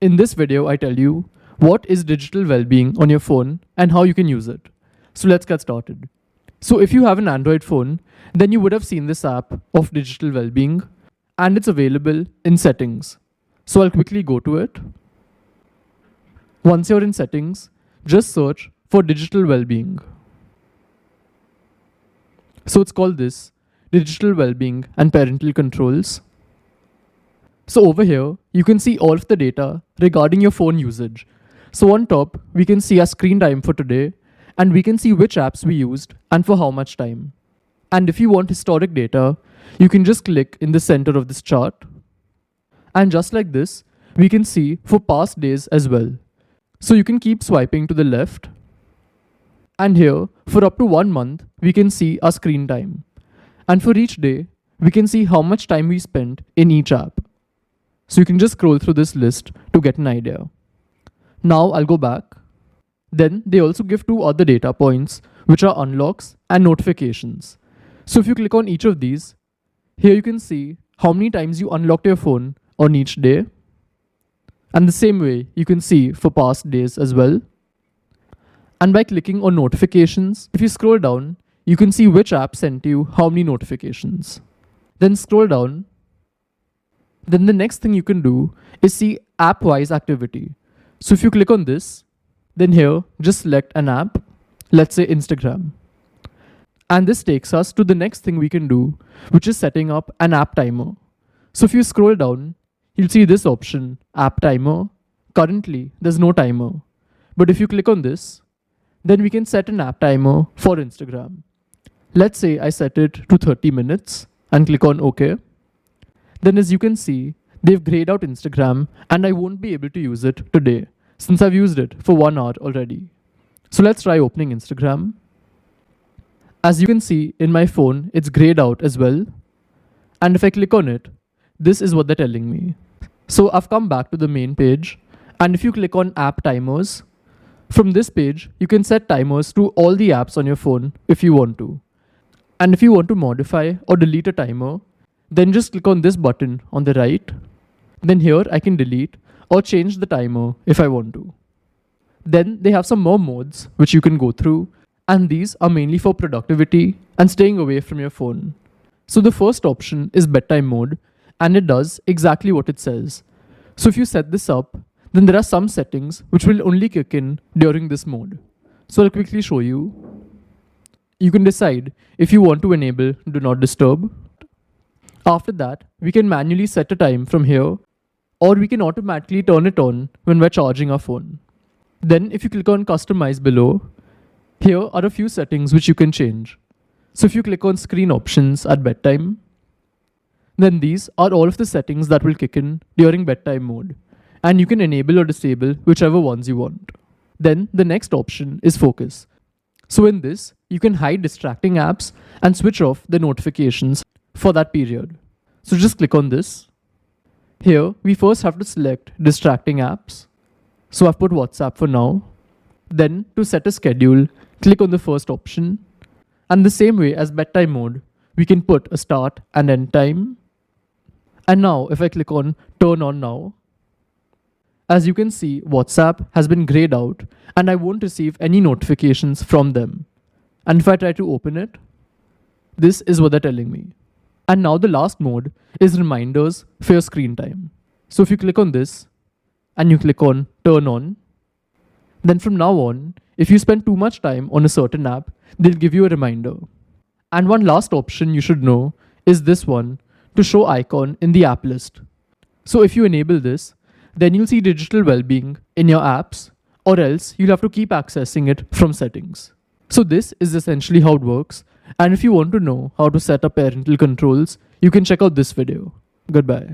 In this video, I tell you what is digital well-being on your phone and how you can use it. So let's get started. So if you have an Android phone, then you would have seen this app of digital well-being and it's available in settings. So I'll quickly go to it. Once you're in settings, just search for digital well-being. So it's called this digital well-being and parental controls. So over here, you can see all of the data regarding your phone usage. So on top, we can see our screen time for today, and we can see which apps we used and for how much time. And if you want historic data, you can just click in the center of this chart. And just like this, we can see for past days as well. So you can keep swiping to the left. And here, for up to 1 month, we can see our screen time. And for each day, we can see how much time we spent in each app. So you can just scroll through this list to get an idea. Now I'll go back. Then they also give 2 other data points, which are unlocks and notifications. So if you click on each of these, here you can see how many times you unlocked your phone on each day. And the same way you can see for past days as well. And by clicking on notifications, if you scroll down, you can see which app sent you how many notifications. Then scroll down. Then the next thing you can do is see app-wise activity. So if you click on this, then here just select an app, let's say Instagram. And this takes us to the next thing we can do, which is setting up an app timer. So if you scroll down, you'll see this option, app timer. Currently, there's no timer. But if you click on this, then we can set an app timer for Instagram. Let's say I set it to 30 minutes and click on OK. Then as you can see, they've grayed out Instagram and I won't be able to use it today since I've used it for 1 hour already. So let's try opening Instagram. As you can see in my phone, it's grayed out as well. And if I click on it, this is what they're telling me. So I've come back to the main page. And if you click on app timers, from this page, you can set timers to all the apps on your phone if you want to. And if you want to modify or delete a timer, then just click on this button on the right. Then here I can delete or change the timer if I want to. Then they have some more modes which you can go through, and these are mainly for productivity and staying away from your phone. So the first option is bedtime mode, and it does exactly what it says. So if you set this up, then there are some settings which will only kick in during this mode. So I'll quickly show you. You can decide if you want to enable Do Not Disturb. After that, we can manually set a time from here, or we can automatically turn it on when we're charging our phone. Then if you click on Customize below, here are a few settings which you can change. So if you click on Screen Options at bedtime, then these are all of the settings that will kick in during bedtime mode, and you can enable or disable whichever ones you want. Then the next option is Focus. So in this, you can hide distracting apps and switch off the notifications for that period. So just click on this. Here, we first have to select distracting apps. So I've put WhatsApp for now. Then to set a schedule, click on the first option. And the same way as bedtime mode, we can put a start and end time. And now if I click on turn on now, as you can see, WhatsApp has been grayed out and I won't receive any notifications from them. And if I try to open it, this is what they're telling me. And now the last mode is reminders for your screen time. So if you click on this and you click on turn on, then from now on, if you spend too much time on a certain app, they'll give you a reminder. And one last option you should know is this one, to show icon in the app list. So if you enable this, then you'll see digital well-being in your apps, or else you'll have to keep accessing it from settings. So this is essentially how it works. And if you want to know how to set up parental controls, you can check out this video. Goodbye.